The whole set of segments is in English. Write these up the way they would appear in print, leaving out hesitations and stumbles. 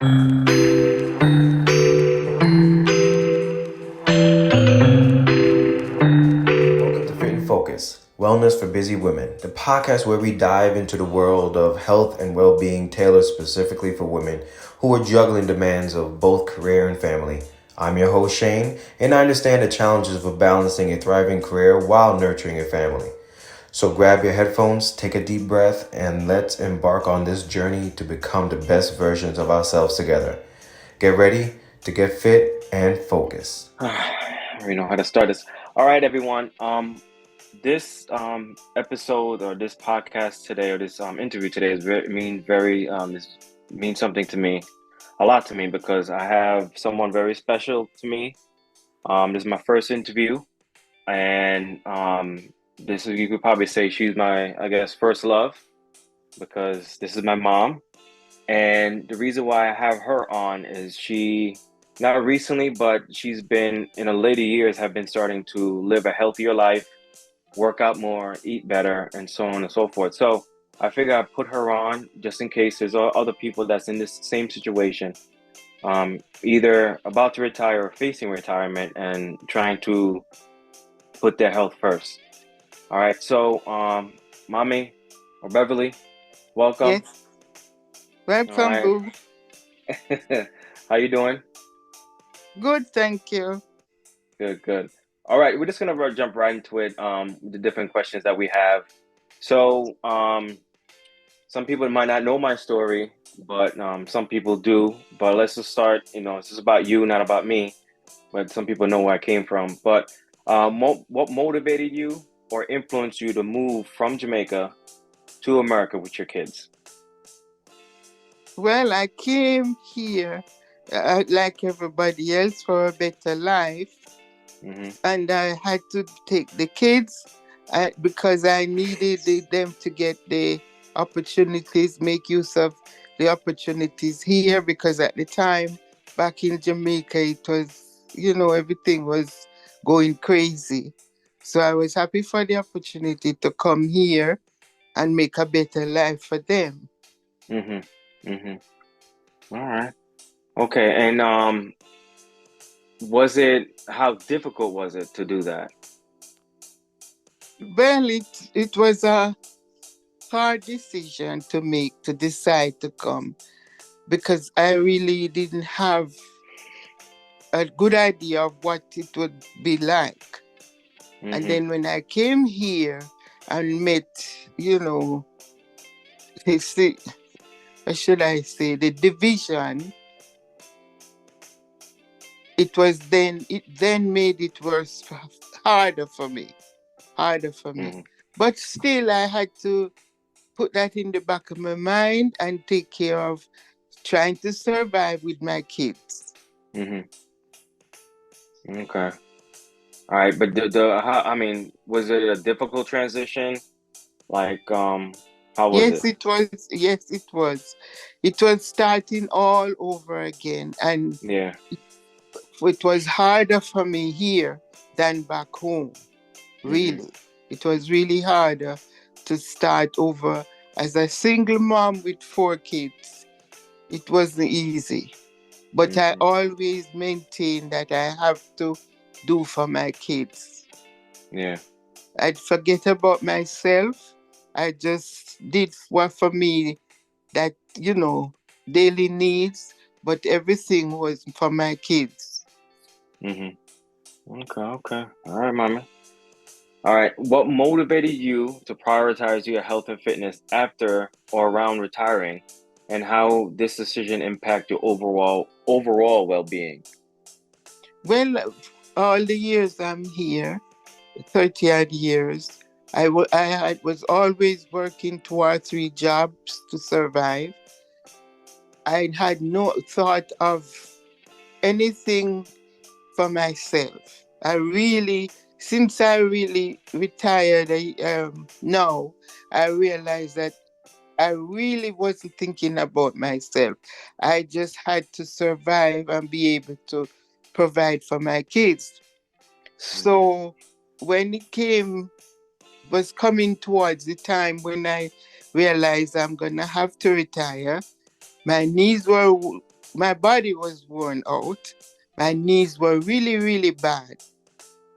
Welcome to Fit and Focus, Wellness for Busy Women, the podcast where we dive into the world of health and well being tailored specifically for women who are juggling demands of both career and family. I'm your host, Shane, and I understand the challenges of balancing a thriving career while nurturing a family. So grab your headphones, take a deep breath, and let's embark on this journey to become the best versions of ourselves together. Get ready to get fit and focus. We know how to start this. All right, everyone. This episode or this podcast today or this interview today is this means something to me, a lot to me because I have someone very special to me. This is my first interview, and this is, you could probably say she's my, I guess, first love because this is my mom. And the reason why I have her on is she, not recently, but she's been in her later years, have been starting to live a healthier life, work out more, eat better, and so on and so forth. So I figure I put her on just in case there's other people that's in this same situation, either about to retire or facing retirement and trying to put their health first. All right. So, Mommy or Beverly, welcome. Yes, All welcome, right. Boo. How you doing? Good, thank you. Good, good. All right, we're just gonna jump right into it. The different questions that we have. So, some people might not know my story, but some people do. But let's just start. This is about you, not about me. But some people know where I came from. But what motivated you or influenced you to move from Jamaica to America with your kids? Well, I came here like everybody else for a better life, Mm-hmm. and I had to take the kids because I needed them to get the opportunities, make use of the opportunities here. Because at the time back in Jamaica, it was, everything was going crazy. So I was happy for the opportunity to come here and make a better life for them. Mm-hmm. Mm-hmm. All right. Okay. And how difficult was it to do that? Well, it was a hard decision to make to decide to come because I really didn't have a good idea of what it would be like. And Mm-hmm. then when I came here and met, you know, the, what should I say, the division, it then made it worse, harder for me, harder for me. Mm-hmm. But still, I had to put that in the back of my mind and take care of trying to survive with my kids. Mm-hmm. Okay. All right. But I mean, was it a difficult transition? Like, how was it? Yes, it was. Yes, it was. It was starting all over again. And Yeah. it was harder for me here than back home. Mm-hmm. Really. It was really harder to start over as a single mom with 4 kids. It wasn't easy. But I Mm-hmm. always maintain that I have to do for my kids. Yeah. I'd forget about myself. I just did what for me that, daily needs, but everything was for my kids. Mm-hmm. Okay. Okay. All right, mommy. All right. What motivated you to prioritize your health and fitness after or around retiring, and how this decision impact your overall well-being? Well, all the years I'm here, 30 odd years, was always working 2 or 3 jobs to survive. I had no thought of anything for myself. Since I really retired, now I realize that I really wasn't thinking about myself. I just had to survive and be able to provide for my kids. Mm-hmm. So when was coming towards the time when I realized I'm gonna have to retire, my knees were my body was worn out. My knees were really, really bad.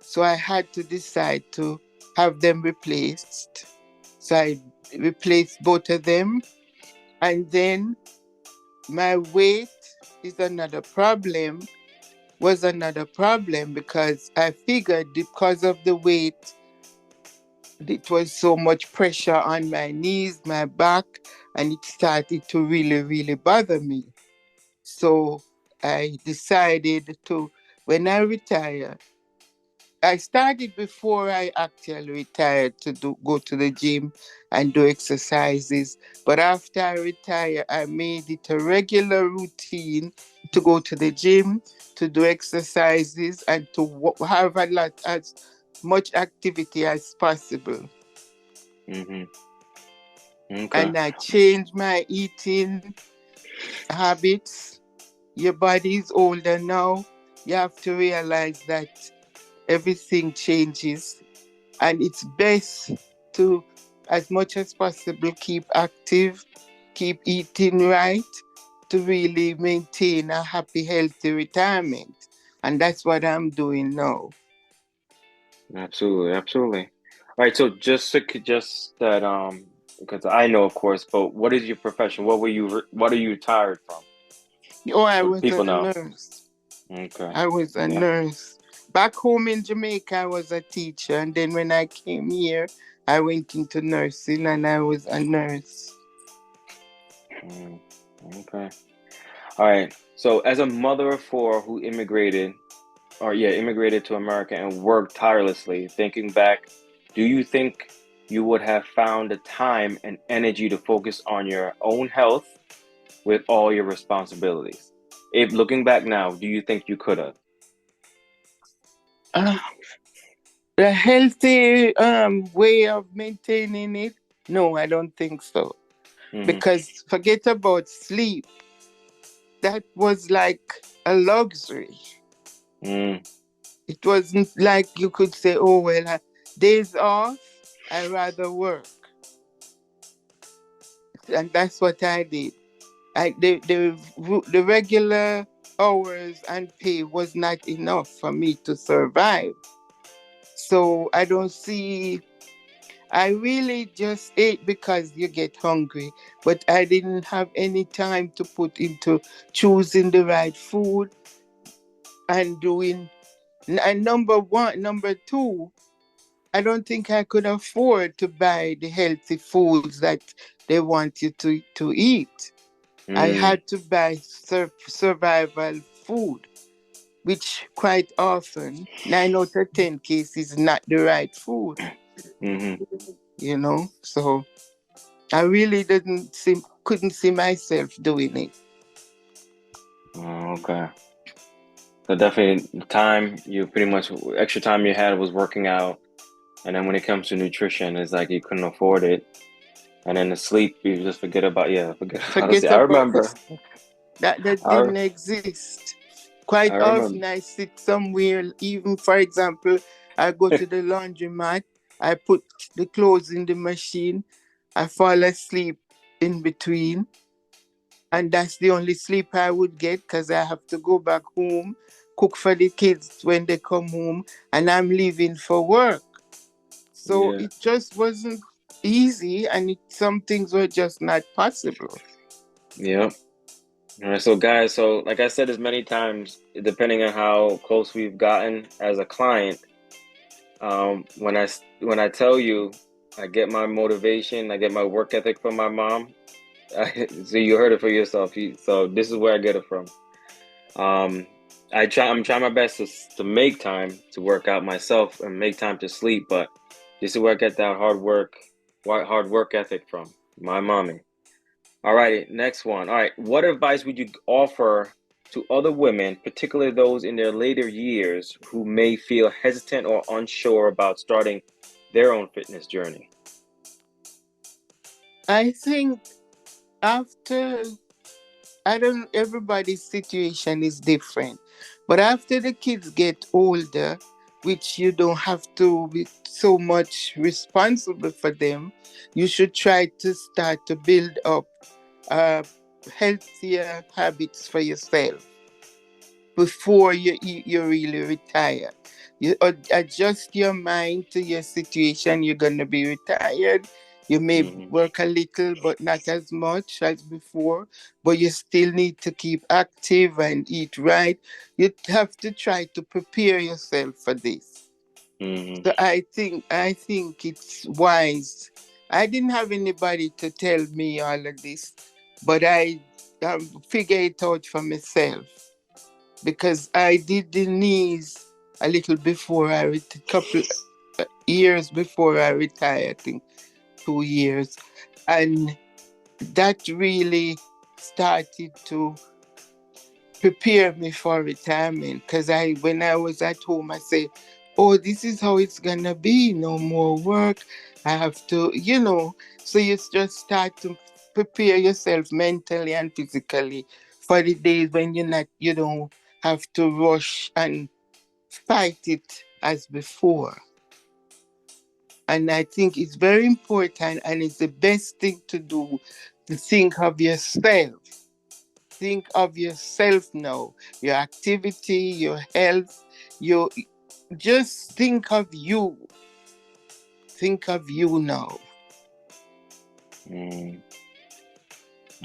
So I had to decide to have them replaced. So I replaced both of them. And then my weight is another problem, was another problem because I figured because of the weight, it was so much pressure on my knees, my back, and it started to really, really bother me. So I decided to, when I retire, I started before I actually retired to go to the gym and do exercises. But after I retired, I made it a regular routine to go to the gym, to do exercises, and to have a lot as much activity as possible. Mm-hmm. Okay. And I changed my eating habits. Your body is older now. You have to realize that everything changes, and it's best to, as much as possible, keep active, keep eating right to really maintain a happy, healthy retirement. And that's what I'm doing now. Absolutely, absolutely. All right, so just that because I know, of course, but what is your profession? What are you retired from? Oh, I So was a people know. nurse. Okay. I was a Yeah. nurse. Back home in Jamaica, I was a teacher. And then when I came here, I went into nursing and I was a nurse. Mm, okay. All right. So as a mother of four who immigrated to America and worked tirelessly, thinking back, do you think you would have found the time and energy to focus on your own health with all your responsibilities? If looking back now, do you think you could have? Uh, the healthy way of maintaining it? No, I don't think so. Mm-hmm. Because forget about sleep. That was like a luxury. Mm, It wasn't like you could say, oh, well, days off, I rather work. And that's what I did. The regular hours and pay was not enough for me to survive. So I don't see, I really just ate because you get hungry, but I didn't have any time to put into choosing the right food and doing. And number one, number two, I don't think I could afford to buy the healthy foods that they want you to eat. I mm, had to buy survival food, which quite often, 9 out of 10 cases, not the right food, mm-hmm. you know? So I really couldn't see myself doing it. Oh, okay. So definitely time you pretty much extra time you had was working out, and then when it comes to nutrition, it's like you couldn't afford it, and then the sleep you just forget about it. Forget I about remember. that I didn't exist. I Quite remember. often I sit somewhere, even for example, I go to the laundromat, I put the clothes in the machine, I fall asleep in between, and that's the only sleep I would get because I have to go back home, cook for the kids when they come home, and I'm leaving for work. So Yeah. it just wasn't easy, and some things were just not possible. Yeah. All right, so guys, so like I said as many times, depending on how close we've gotten as a client, when I tell you I get my motivation, I get my work ethic from my mom. So you heard it for yourself. So this is where I get it from. Um, I'm trying my best to make time to work out myself and make time to sleep, but this is where I get that hard work ethic from my mommy. All righty, next one. All right, what advice would you offer to other women, particularly those in their later years who may feel hesitant or unsure about starting their own fitness journey? I think after, I don't, everybody's situation is different. But after the kids get older, which you don't have to be so much responsible for them, you should try to start to build up healthier habits for yourself before you really retire. You adjust your mind to your situation. You're gonna be retired. You may Mm-hmm. work a little, but not as much as before. But you still need to keep active and eat right. You have to try to prepare yourself for this. Mm-hmm. So I think it's wise. I didn't have anybody to tell me all of this, but I figure it out for myself because I did the knees a little before couple years before I retired, I think 2 years, and that really started to prepare me for retirement. Because when I was at home, I said, "Oh, this is how it's gonna be. No more work. I have to, So you just start to prepare yourself mentally and physically for the days when you don't have to rush and fight it as before. And I think it's very important and it's the best thing to do to think of yourself. Think of yourself now, your activity, your health, your just think of you. Think of you now. Mm.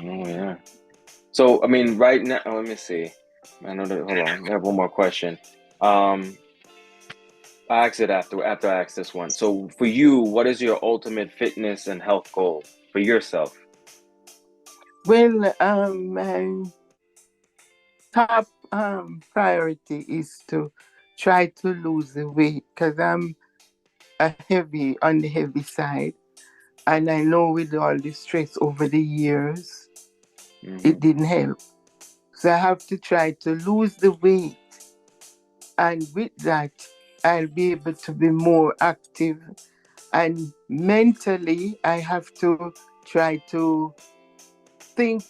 Oh yeah. So I mean, right now, let me see. I know that. Hold on, I have one more question. Um, I asked it after I asked this one. So for you, what is your ultimate fitness and health goal for yourself? Well, my top priority is to try to lose the weight because I'm on the heavy side. And I know with all the stress over the years, Mm-hmm. it didn't help. So I have to try to lose the weight. And with that, I'll be able to be more active. And mentally, I have to try to think,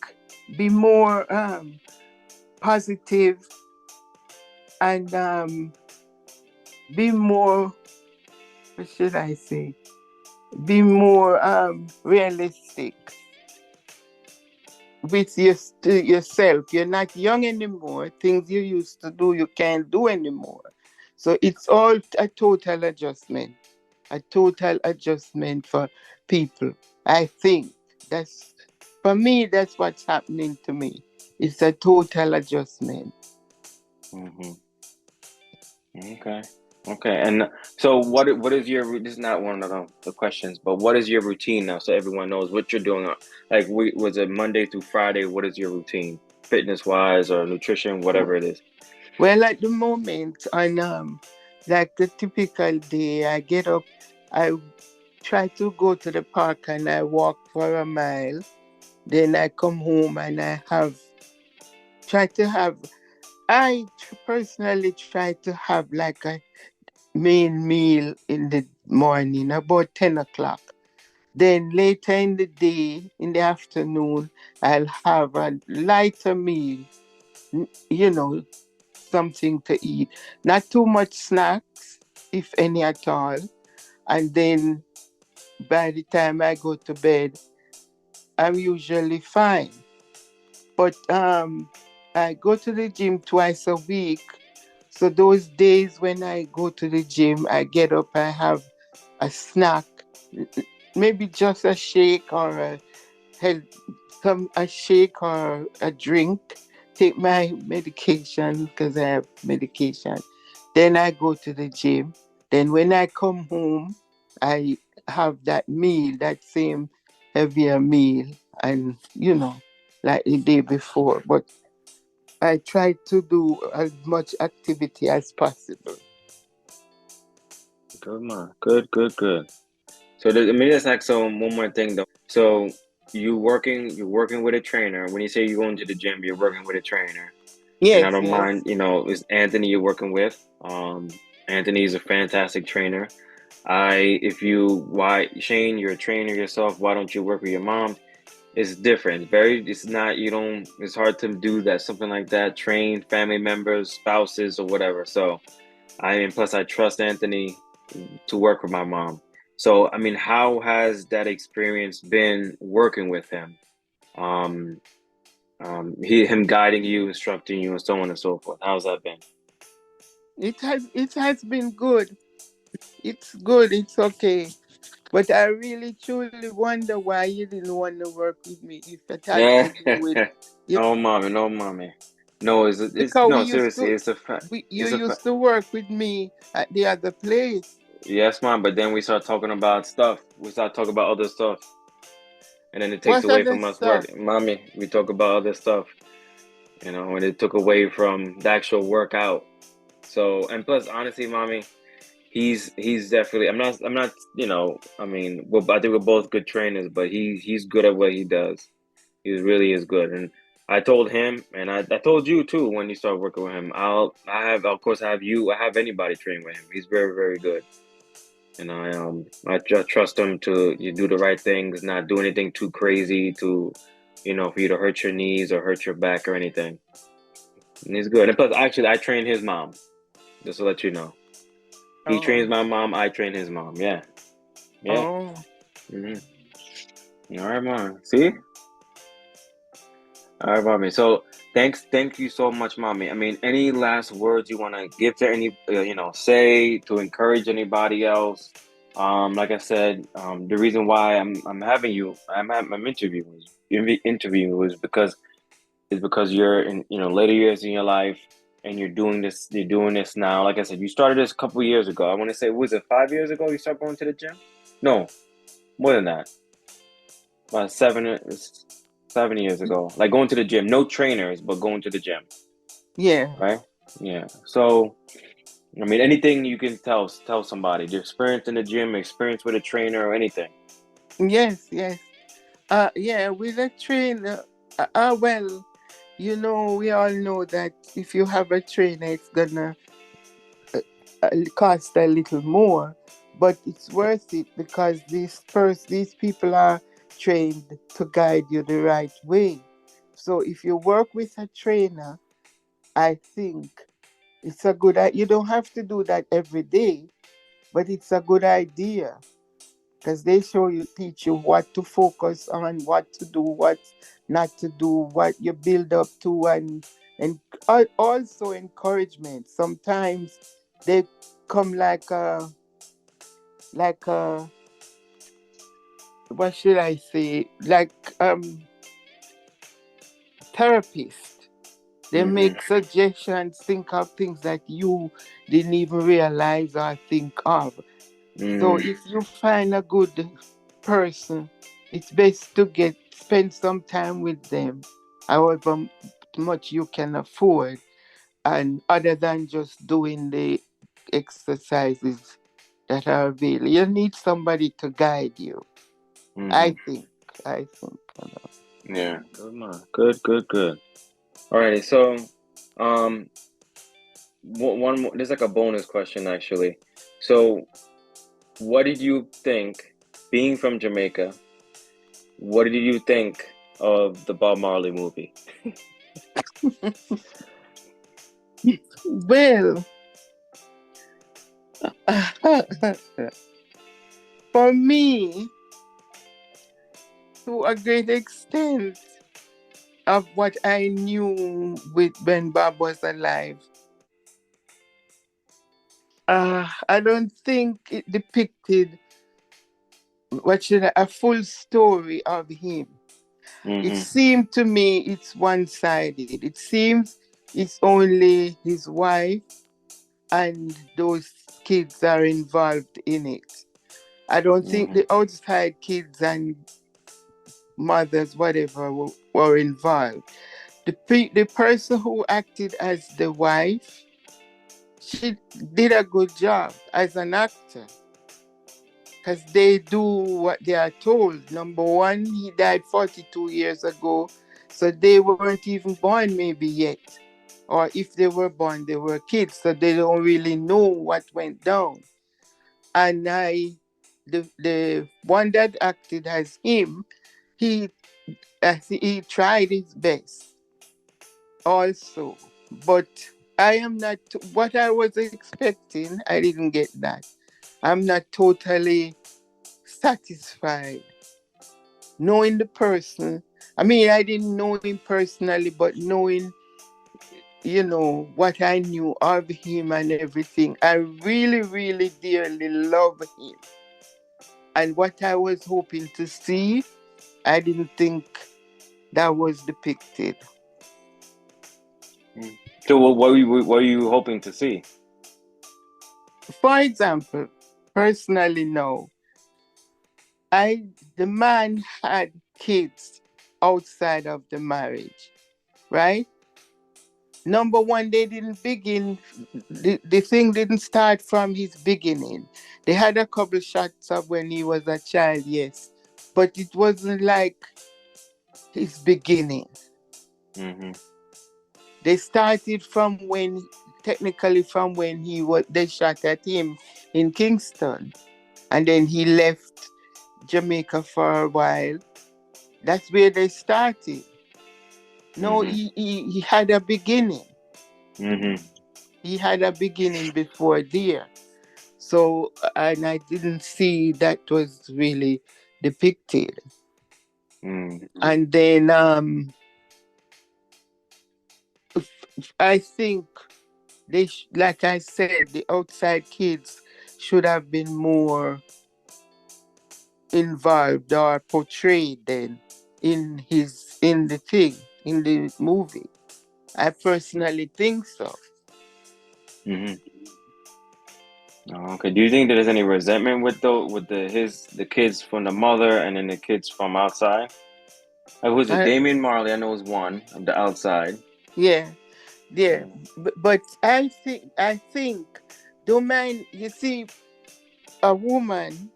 be more positive, and be more, what should I say? Be more realistic with yourself. You're not young anymore. Things you used to do, you can't do anymore. So it's all a total adjustment. A total adjustment for people. I think that's for me. That's what's happening to me. It's a total adjustment. Mm-hmm. Okay. Okay. And so what is your this is not one of the questions, but what is your routine now so everyone knows what you're doing? Like was it Monday through Friday? What is your routine? Fitness wise or nutrition, whatever it is. Well, at the moment, on like the typical day, I get up, I try to go to the park and I walk for a mile. Then I come home and try to have, personally try to have like a main meal in the morning, about 10 o'clock. Then later in the day, in the afternoon, I'll have a lighter meal, something to eat. Not too much snacks, if any at all. And then by the time I go to bed, I'm usually fine. But I go to the gym twice a week. So those days when I go to the gym, I get up, I have a snack, maybe just a shake or health, a shake or a drink. Take my medication because I have medication. Then I go to the gym. Then when I come home, I have that meal, that same heavier meal, and like the day before. But I try to do as much activity as possible. Good man. Good, good, good. So let me just ask one more thing though. So you're working with a trainer. When you say you're going to the gym, you're working with a trainer. And I Yes, don't yes. mind, it's Anthony you're working with. Anthony is a fantastic trainer. If you, why, Shane, you're a trainer yourself. Why don't you work with your mom? It's different. It's not, it's hard to do that, something like that. Train family members, spouses, or whatever. So, plus I trust Anthony to work with my mom. So, I mean, how has that experience been working with him? Um, him guiding you, instructing you, and so on and so forth. How's that been? It has been good. It's good. It's okay. But I really truly wonder why you didn't want to work with me if it has to Yeah. do with you No, mommy, no, mommy. No, it's because we no, used seriously, to it's a fact. you It's a used fact. to work with me at the other place. Yes, mom. But then we start talking about stuff. We start talking about other stuff, and then it takes What away other from us work. stuff? Mommy, we talk about other stuff, and it took away from the actual workout. So, and plus, honestly, mommy, he's definitely. I'm not. I mean, I think we're both good trainers, but he's good at what he does. He really is good, and I told him, and I told you too when you start working with him. Of course, I have you. I have anybody train with him. He's very, very good, and I trust him to you do the right things, not do anything too crazy to, for you to hurt your knees or hurt your back or anything. And he's good. And plus, actually, I train his mom. Just to let you know, he Oh, trains my mom. I train his mom. Yeah, yeah. oh. hmm All right, mom. See. All right, mommy. So thank you so much, mommy. I mean, any last words you want to give to any, say to encourage anybody else? Like I said, the reason why I'm having you, I'm interviewing you is because you're in, later years in your life, and you're doing this now. Like I said, you started this a couple years ago. I want to say, was it 5 years ago you started going to the gym? No, more than that. About 7 years ago. Like going to the gym, no trainers, but going to the gym, Yeah. right? Yeah. So, I mean, anything you can tell somebody, the experience in the gym, experience with a trainer, or anything. Yes, yes. Yeah, with a trainer, well, we all know that if you have a trainer, it's gonna cost a little more, but it's worth it because these people are trained to guide you the right way. So if you work with a trainer, I think it's a good. You don't have to do that every day, but it's a good idea because they teach you what to focus on, what to do, what not to do, what you build up to, and also encouragement. Sometimes they come like a what should I say, like therapist. They Mm-hmm. make suggestions, think of things that you didn't even realize or think of. So Mm-hmm. if you find a good person, it's best to spend some time with them, however much you can afford, and other than just doing the exercises that are available. You need somebody to guide you. I Mm-hmm. think. I think. Yeah. Good, man. Good, good, good. Alrighty. So, um, one more. There's like a bonus question actually. So, what did you think, being from Jamaica? What did you think of the Bob Marley movie? Well, for me, to a great extent of what I knew with when Bob was alive, I don't think it depicted a full story of him. It Mm-hmm. seemed to me it's one-sided. It seems it's only his wife and those kids are involved in it. I don't think Mm-hmm. the outside kids and mothers, whatever, were involved. The person who acted as the wife, she did a good job as an actor because they do what they are told. Number one, he died 42 years ago, so they weren't even born maybe yet. Or if they were born, they were kids, so they don't really know what went down. And the one that acted as him, he he tried his best also, but I am not what I was expecting. I didn't get that. I'm not totally satisfied knowing the person. I mean, I didn't know him personally, but knowing, what I knew of him and everything, I really, really dearly love him. And what I was hoping to see, I didn't think that was depicted. Mm. So what were you hoping to see? For example, personally, no, I the man had kids outside of the marriage, right? Number one, they didn't begin, the thing didn't start from his beginning. They had a couple shots of when he was a child, yes, but it wasn't like his beginning. Mm-hmm. They started from technically from when they shot at him in Kingston, and then he left Jamaica for a while. That's where they started. No, Mm-hmm. he had a beginning. Mm-hmm. He had a beginning before there. So, and I didn't see that was really depicted. Mm. And then I think like I said, the outside kids should have been more involved or portrayed then in the thing, in the movie. I personally think so. Mm-hmm. Oh, okay. Do you think there's any resentment with the kids from the mother and then the kids from outside? Like, who's it? I, Damian Marley, I know is one of the outside. yeah, yeah. Yeah. But I think don't mind, you see, a woman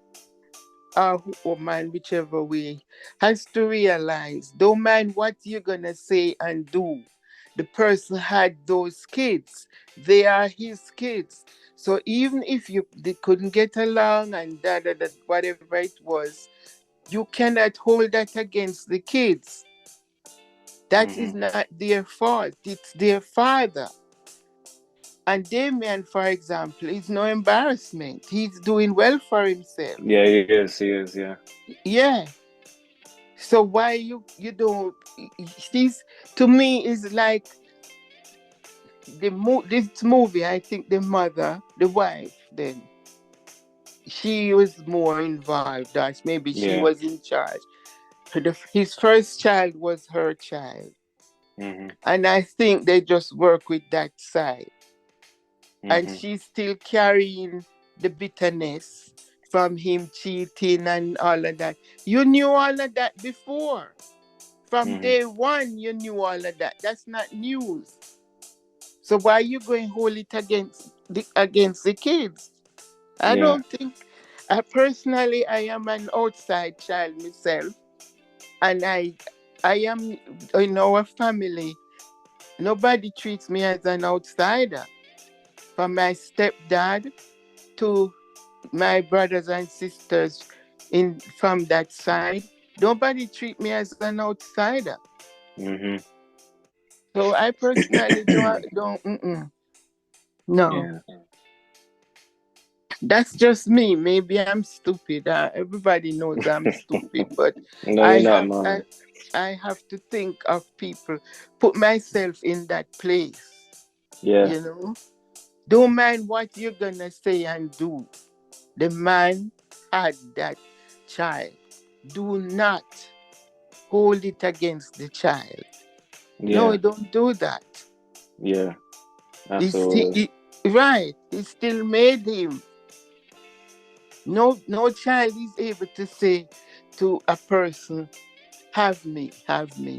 or man, whichever way, has to realize, don't mind what you're gonna say and do. The person had those kids. They are his kids. So even if they couldn't get along and whatever it was, you cannot hold that against the kids. That is Mm-hmm. not their fault. It's their father. And Damien, for example, is no embarrassment. He's doing well for himself. Yeah, he is. He is. Yeah. Yeah. So why you don't? She's, to me, is like this movie. I think the mother, the wife, then she was more involved. As maybe she Yeah. was in charge. His first child was her child, Mm-hmm. and I think they just work with that side. And Mm-hmm. she's still carrying the bitterness from him cheating and all of that. You knew all of that before. From Mm-hmm. day one, you knew all of that. That's not news. So why are you going to hold it against the kids? I Yeah. don't think. I am an outside child myself, and I am in our family. Nobody treats me as an outsider. From my stepdad to my brothers and sisters in from that side, nobody treat me as an outsider. Mm-hmm. So I personally don't. No, Yeah. that's just me. Maybe I'm stupid. Everybody knows I'm stupid, but No, I you're not, have I, man. I have to think of people, put myself in that place. Yeah. You know, don't mind what you're gonna say and do. The man had that child. Do not hold it against the child. No, Yeah. don't do that. Yeah. He's, Absolutely. right. He still made him. No child is able to say to a person, have me.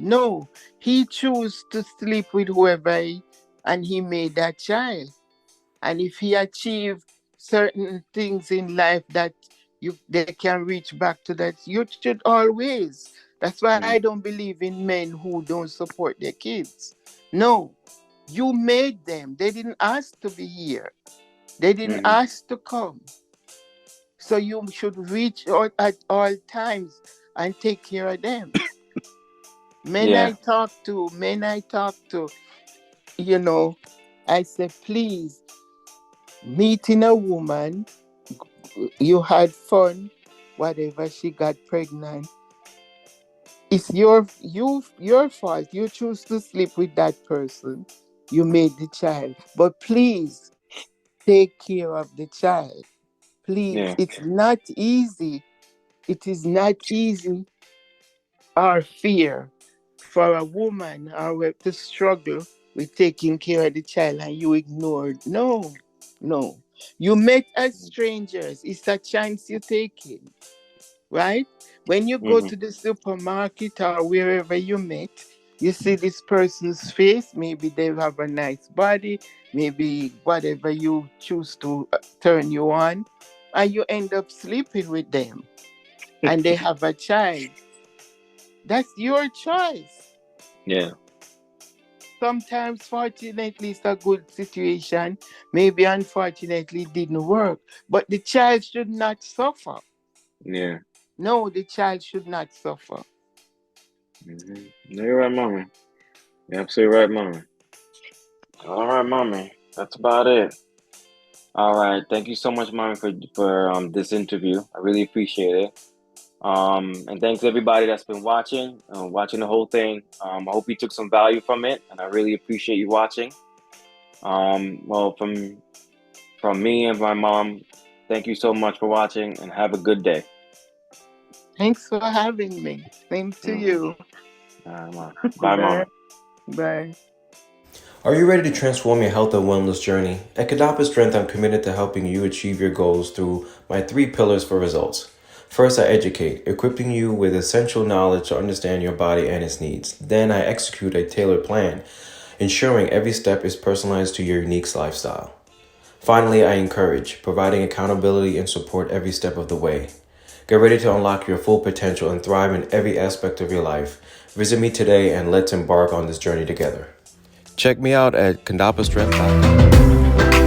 No, he chose to sleep with whoever and he made that child. And if he achieved certain things in life that they can reach back to that, you should always. That's why I Mm. don't believe in men who don't support their kids. No, you made them. They didn't ask to be here. They didn't Mm-hmm. ask to come. So you should reach out at all times and take care of them. Yeah. Men I talk to, you know, I say, please, meeting a woman, you had fun, whatever, she got pregnant. It's your fault. You choose to sleep with that person. You made the child. But please take care of the child. Please. Yeah. It's not easy. It is not easy or fear for a woman or to struggle with taking care of the child and you ignored. No, no. You met as strangers. It's a chance you're taking, right? When you go Mm-hmm. to the supermarket or wherever you met, you see this person's face. Maybe they have a nice body, maybe whatever you choose to turn you on, and you end up sleeping with them and they have a child. That's your choice. Yeah. Sometimes, fortunately, it's a good situation. Maybe, unfortunately, it didn't work. But the child should not suffer. Yeah. No, the child should not suffer. Mm-hmm. You're right, mommy. You're absolutely right, mommy. All right, mommy. That's about it. All right. Thank you so much, mommy, for this interview. I really appreciate it. And thanks everybody that's been watching the whole thing. I hope you took some value from it, and I really appreciate you watching. Well, from me and my mom, thank you so much for watching, and have a good day. Thanks for having me. Same to Mm-hmm. you. All right, mom. Bye, Bye. mommy. Bye. Are you ready to transform your health and wellness journey? At Condappa Strength, I'm committed to helping you achieve your goals through my 3 pillars for results. First, I educate, equipping you with essential knowledge to understand your body and its needs. Then, I execute a tailored plan, ensuring every step is personalized to your unique lifestyle. Finally, I encourage, providing accountability and support every step of the way. Get ready to unlock your full potential and thrive in every aspect of your life. Visit me today and let's embark on this journey together. Check me out at condappastrength.com.